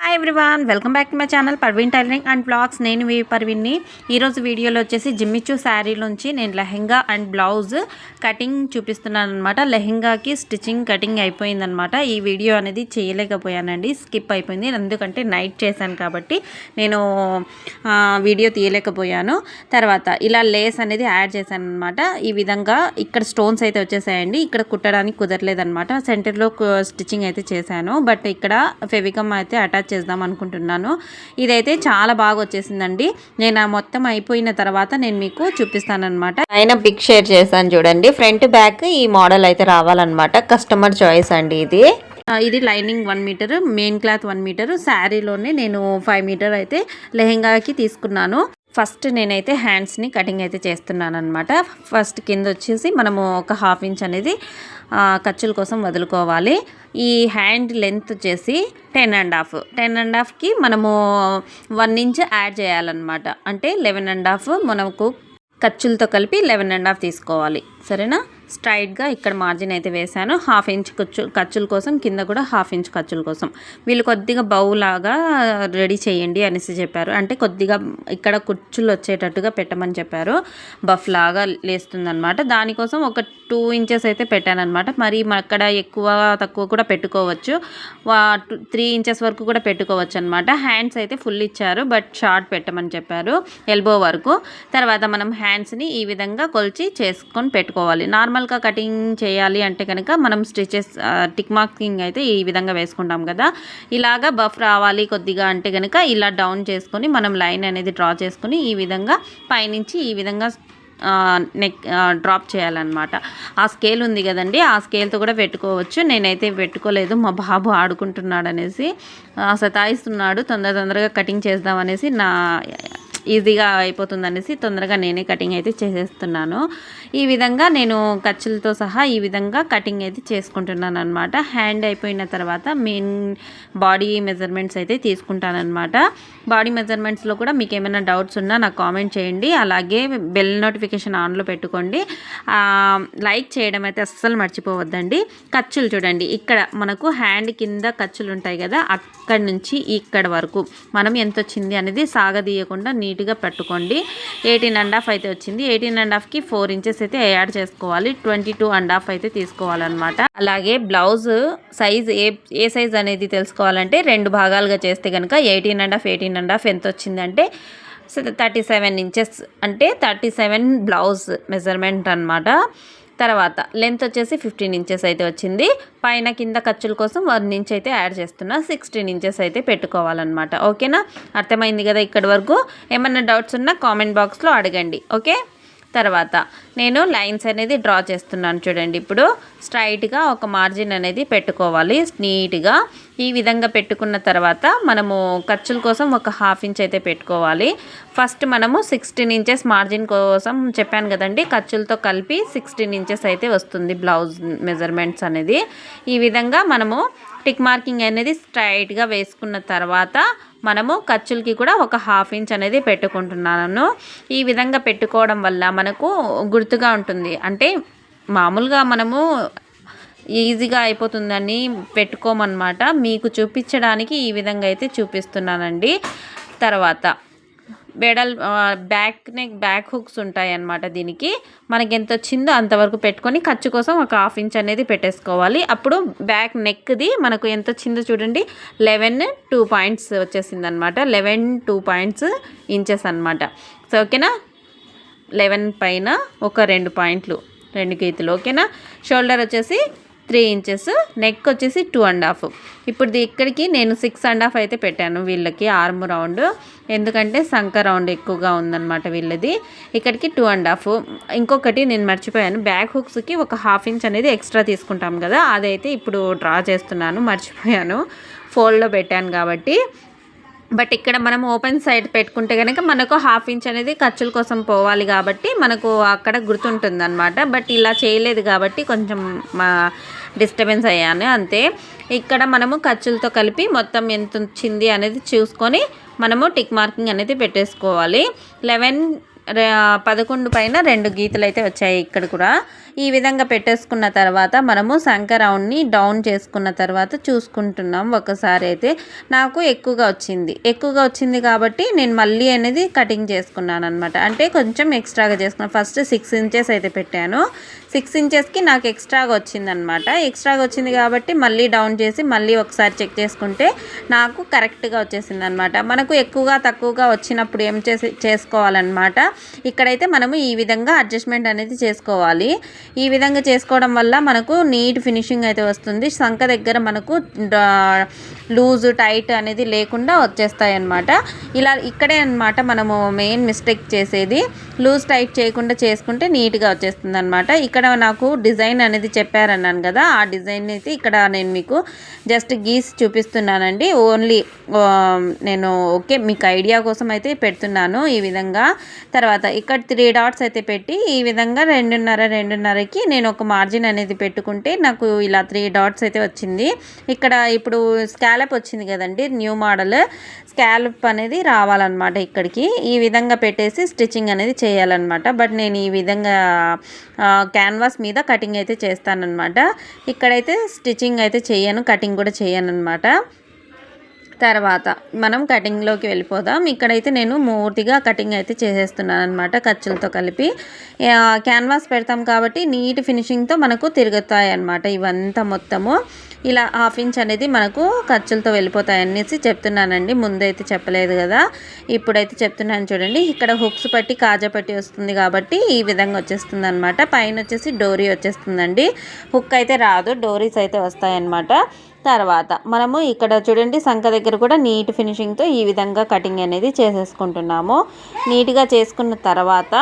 Hi everyone, welcome back to my channel Parveen tailoring and blogs. నేను మీ పర్వీన్ని. ఈరోజు వీడియోలో వచ్చేసి జిమ్మిచూ శారీలోంచి నేను లెహెంగా అండ్ బ్లౌజ్ కటింగ్ చూపిస్తున్నాను అనమాట. లెహెంగాకి స్టిచ్చింగ్ కటింగ్ అయిపోయిందనమాట. ఈ వీడియో అనేది చేయలేకపోయానండి, స్కిప్ అయిపోయింది. ఎందుకంటే నైట్ చేశాను కాబట్టి నేను వీడియో తీయలేకపోయాను. తర్వాత ఇలా లేస్ అనేది యాడ్ చేశాను అనమాట. ఈ విధంగా ఇక్కడ స్టోన్స్ అయితే వచ్చేసాయండి. ఇక్కడ కుట్టడానికి కుదరలేదనమాట. సెంటర్లో స్టిచ్చింగ్ అయితే చేశాను, బట్ ఇక్కడ ఫెవికమ్ అయితే అటాచ్ చేద్దాం అనుకుంటున్నాను. ఇదైతే చాలా బాగా వచ్చేసిందండి. నేను మొత్తం అయిపోయిన తర్వాత నేను మీకు చూపిస్తాను అనమాట. ఆయన పిక్ షేర్ చేశాను చూడండి. ఫ్రంట్ బ్యాక్ ఈ మోడల్ అయితే రావాలన్నమాట. కస్టమర్ చాయిస్ అండి ఇది lining 1 meter, main cloth 1 meter, శారీలోనే నేను 5 మీటర్ అయితే లెహెంగాకి తీసుకున్నాను. ఫస్ట్ నేనైతే హ్యాండ్స్ని కటింగ్ అయితే చేస్తున్నాను అనమాట. ఫస్ట్ కింద వచ్చేసి మనము ఒక 1/2 ఇంచ్ అనేది ఖర్చుల కోసం వదులుకోవాలి. ఈ హ్యాండ్ లెంత్ వచ్చేసి 10.5కి మనము 1 ఇంచ్ యాడ్ చేయాలన్నమాట. అంటే 11.5 మనకు ఖర్చులతో కలిపి 11.5 తీసుకోవాలి. సరేనా? స్ట్రైట్గా ఇక్కడ మార్జిన్ అయితే వేసాను. 1/2 ఇంచ్ ఖర్చుల కోసం, కింద కూడా 1/2 ఇంచ్ ఖర్చుల కోసం. వీళ్ళు కొద్దిగా బౌలాగా రెడీ చేయండి అనేసి చెప్పారు. అంటే కొద్దిగా ఇక్కడ కుర్చులు వచ్చేటట్టుగా పెట్టమని చెప్పారు. బఫ్ లాగా లేస్తుందనమాట. దానికోసం ఒక 2 ఇంచెస్ అయితే పెట్టానమాట. మరి అక్కడ ఎక్కువ తక్కువ కూడా పెట్టుకోవచ్చు. 3 ఇంచెస్ వరకు కూడా పెట్టుకోవచ్చు అనమాట. హ్యాండ్స్ అయితే ఫుల్ ఇచ్చారు, బట్ షార్ట్ పెట్టమని చెప్పారు, ఎల్బో వరకు. తర్వాత మనం హ్యాండ్స్ని ఈ విధంగా కొలిచి చేసుకొని పెట్టుకోవాలి. నార్మల్గా కటింగ్ చేయాలి అంటే కనుక మనం స్టిచెస్ టిక్ మార్కింగ్ అయితే ఈ విధంగా వేసుకుంటాం కదా. ఇలాగా బఫ్ రావాలి కొద్దిగా అంటే కనుక ఇలా డౌన్ చేసుకొని మనం లైన్ అనేది డ్రా చేసుకొని ఈ విధంగా పైనుంచి ఈ విధంగా నెక్ డ్రాప్ చేయాలన్నమాట. ఆ స్కేల్ ఉంది కదండి, ఆ స్కేల్తో కూడా పెట్టుకోవచ్చు. నేనైతే పెట్టుకోలేదు, మా బాబు ఆడుకుంటున్నాడు అనేసి సతాయిస్తున్నాడు. తొందరగా కటింగ్ చేద్దాం అనేసి ఈజీగా అయిపోతుంది అనేసి తొందరగా నేనే కటింగ్ అయితే చేసేస్తున్నాను. ఈ విధంగా నేను ఖర్చులతో సహా ఈ విధంగా కటింగ్ అయితే చేసుకుంటున్నాను అనమాట. హ్యాండ్ అయిపోయిన తర్వాత మెయిన్ బాడీ మెజర్మెంట్స్ అయితే తీసుకుంటానమాట. బాడీ మెజర్మెంట్స్లో కూడా మీకు ఏమైనా డౌట్స్ ఉన్నా నాకు కామెంట్ చేయండి. అలాగే బెల్ నోటిఫికేషన్ ఆన్లో పెట్టుకోండి. లైక్ చేయడం అయితే అస్సలు మర్చిపోవద్దండి. ఖర్చులు చూడండి, ఇక్కడ మనకు హ్యాండ్ కింద ఖర్చులు ఉంటాయి కదా, అక్కడి నుంచి ఇక్కడ వరకు మనం ఎంత వచ్చింది అనేది సాగదీయకుండా నీట్గా పెట్టుకోండి. 18.5 అయితే వచ్చింది. 18.5కి 4 ఇంచెస్ అయితే యాడ్ చేసుకోవాలి. 22.5 అయితే తీసుకోవాలన్నమాట. అలాగే బ్లౌజ్ సైజ్ ఏ సైజ్ అనేది తెలుసుకోవాలంటే 2 భాగాలుగా చేస్తే కనుక 18.5 ఎంత వచ్చిందంటే 37 ఇంచెస్, అంటే 37 బ్లౌజ్ మెజర్మెంట్ అనమాట. తర్వాత లెంత్ వచ్చేసి 15 ఇంచెస్ అయితే వచ్చింది. పైన కింద ఖర్చుల కోసం 1 ఇంచ్ అయితే యాడ్ చేస్తున్నా. 16 ఇంచెస్ అయితే పెట్టుకోవాలన్నమాట. ఓకేనా? అర్థమైంది కదా ఇక్కడి వరకు? ఏమన్నా డౌట్స్ ఉన్నా కామెంట్ బాక్స్లో అడగండి. ఓకే. తర్వాత నేను లైన్స్ అనేది డ్రా చేస్తున్నాను చూడండి. ఇప్పుడు స్ట్రైట్గా ఒక మార్జిన్ అనేది పెట్టుకోవాలి నీట్గా. ఈ విధంగా పెట్టుకున్న తర్వాత మనము ఖర్చుల కోసం ఒక 1/2 ఇంచ్ అయితే పెట్టుకోవాలి. ఫస్ట్ మనము 16 ఇంచెస్ మార్జిన్ కోసం చెప్పాను కదండి, ఖర్చులతో కలిపి 16 ఇంచెస్ అయితే వస్తుంది బ్లౌజ్ మెజర్మెంట్స్ అనేది. ఈ విధంగా మనము టిక్ మార్కింగ్ అనేది స్ట్రైట్గా వేసుకున్న తర్వాత మనము ఖర్చులకి కూడా ఒక 1/2 ఇంచ్ అనేది పెట్టుకుంటున్నాను. ఈ విధంగా పెట్టుకోవడం వల్ల మనకు గుర్తుగా ఉంటుంది. అంటే మామూలుగా మనము ఈజీగా అయిపోతుందని పెట్టుకోమన్నమాట. మీకు చూపించడానికి ఈ విధంగా అయితే చూపిస్తున్నానండి. తర్వాత బ్యాక్ హుక్స్ ఉంటాయి అన్నమాట. దీనికి మనకి ఎంత వచ్చిందో అంతవరకు పెట్టుకొని ఖర్చు కోసం ఒక 1/2 ఇంచ్ అనేది పెట్టేసుకోవాలి. అప్పుడు బ్యాక్ నెక్ది మనకు ఎంత వచ్చిందో చూడండి, 11 పాయింట్స్ వచ్చేసింది అనమాట. 11 ఇంచెస్ అనమాట. సో ఓకేనా? 11 పైన ఒక 2 పాయింట్లు, 2 గీతలు. ఓకేనా? షోల్డర్ వచ్చేసి 3 ఇంచెస్, నెక్ వచ్చేసి 2.5. ఇప్పుడు ఇక్కడికి నేను 6.5 అయితే పెట్టాను వీళ్ళకి ఆర్మ్ రౌండ్. ఎందుకంటే సంక రౌండ్ ఎక్కువగా ఉందన్నమాట వీళ్ళది. ఇక్కడికి 2.5. ఇంకొకటి నేను మర్చిపోయాను, బ్యాక్ హుక్స్కి ఒక 1/2 ఇంచ్ అనేది ఎక్స్ట్రా తీసుకుంటాం కదా, అదైతే ఇప్పుడు డ్రా చేస్తున్నాను. మర్చిపోయాను, ఫోల్డ్లో పెట్టాను కాబట్టి. బట్ ఇక్కడ మనం ఓపెన్ సైడ్ పెట్టుకుంటే కనుక మనకు 1/2 ఇంచ్ అనేది ఖర్చుల కోసం పోవాలి కాబట్టి మనకు అక్కడ గుర్తుంటుంది అనమాట. బట్ ఇలా చేయలేదు కాబట్టి కొంచెం డిస్టర్బెన్స్ అయ్యాను అంతే. ఇక్కడ మనము ఖర్చులతో కలిపి మొత్తం ఎంత వచ్చింది అనేది చూసుకొని మనము టిక్ మార్కింగ్ అనేది పెట్టేసుకోవాలి. 11 పైన 2 గీతలు అయితే వచ్చాయి ఇక్కడ కూడా. ఈ విధంగా పెట్టేసుకున్న తర్వాత మనము సంక రౌండ్ని డౌన్ చేసుకున్న తర్వాత చూసుకుంటున్నాం. ఒకసారి అయితే నాకు ఎక్కువగా వచ్చింది కాబట్టి నేను మళ్ళీ అనేది కటింగ్ చేసుకున్నాను అనమాట. అంటే కొంచెం ఎక్స్ట్రాగా చేసుకున్నాను. ఫస్ట్ 6 ఇంచెస్ అయితే పెట్టాను. 6 ఇంచెస్కి నాకు ఎక్స్ట్రాగా వచ్చిందనమాట. ఎక్స్ట్రాగా వచ్చింది కాబట్టి మళ్ళీ డౌన్ చేసి మళ్ళీ ఒకసారి చెక్ చేసుకుంటే నాకు కరెక్ట్గా వచ్చేసింది అనమాట. మనకు ఎక్కువగా తక్కువగా వచ్చినప్పుడు ఏం చేసుకోవాలన్నమాట, ఇక్కడైతే మనము ఈ విధంగా అడ్జస్ట్మెంట్ అనేది చేసుకోవాలి. ఈ విధంగా చేసుకోవడం వల్ల మనకు నీట్ ఫినిషింగ్ అయితే వస్తుంది. సంక దగ్గర మనకు లూజ్ టైట్ అనేది లేకుండా వచ్చేస్తాయి అన్నమాట. ఇలా ఇక్కడే అన్నమాట మనము మెయిన్ మిస్టేక్ చేసేది. లూజ్ టైట్ చేయకుండా చేసుకుంటే నీట్గా వచ్చేస్తుంది అనమాట. ఇక్కడ నాకు డిజైన్ అనేది చెప్పారన్నాను కదా, ఆ డిజైన్ అయితే ఇక్కడ నేను మీకు జస్ట్ గీసి చూపిస్తున్నానండి. ఓన్లీ నేను ఓకే మీకు ఐడియా కోసం అయితే పెడుతున్నాను ఈ విధంగా. తర్వాత ఇక్కడ 3 డాట్స్ అయితే పెట్టి ఈ విధంగా 2.5కి నేను ఒక మార్జిన్ అనేది పెట్టుకుంటే నాకు ఇలా 3 డాట్స్ అయితే వచ్చింది. ఇక్కడ ఇప్పుడు స్కాలప్ వచ్చింది కదండి, న్యూ మోడల్ స్కాలప్ అనేది రావాలన్నమాట. ఇక్కడికి ఈ విధంగా పెట్టేసి స్టిచ్చింగ్ అనేది చేయాలన్నమాట. బట్ నేను ఈ విధంగా క్యాన్వాస్ మీద కటింగ్ అయితే చేస్తానన్నమాట. ఇక్కడైతే స్టిచ్చింగ్ అయితే చేయను, కటింగ్ కూడా చేయను అనమాట. తర్వాత మనం కటింగ్లోకి వెళ్ళిపోదాం. ఇక్కడైతే నేను పూర్తిగా కటింగ్ అయితే చేసేస్తున్నాను అనమాట, ఖర్చులతో కలిపి. క్యాన్వాస్ పెడతాం కాబట్టి నీట్ ఫినిషింగ్తో మనకు తిరుగుతాయి అన్నమాట. ఇవంతా మొత్తము ఇలా 1/2 ఇంచ్ అనేది మనకు ఖర్చులతో వెళ్ళిపోతాయి అనేసి చెప్తున్నానండి. ముందైతే చెప్పలేదు కదా, ఇప్పుడైతే చెప్తున్నాను చూడండి. ఇక్కడ హుక్స్ పట్టి కాజా పట్టి వస్తుంది కాబట్టి ఈ విధంగా వచ్చేస్తుంది అనమాట. పైన వచ్చేసి డోరీ వచ్చేస్తుందండి. హుక్ అయితే రాదు, డోరీస్ అయితే వస్తాయన్నమాట. తర్వాత మనము ఇక్కడ చూడండి సంక దగ్గర కూడా నీట్ ఫినిషింగ్తో ఈ విధంగా కటింగ్ అనేది చేసేసుకుంటున్నాము. నీట్గా చేసుకున్న తర్వాత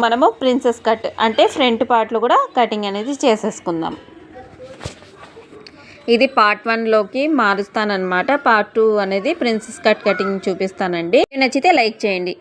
మనము ప్రిన్సెస్ కట్ అంటే ఫ్రంట్ పార్ట్లో కూడా కటింగ్ అనేది చేసేసుకుందాం. ఇది పార్ట్ 1లోకి మారుస్తానన్నమాట. పార్ట్ 2 అనేది ప్రిన్సెస్ కట్ కటింగ్ చూపిస్తానండి. నచ్చితే లైక్ చేయండి.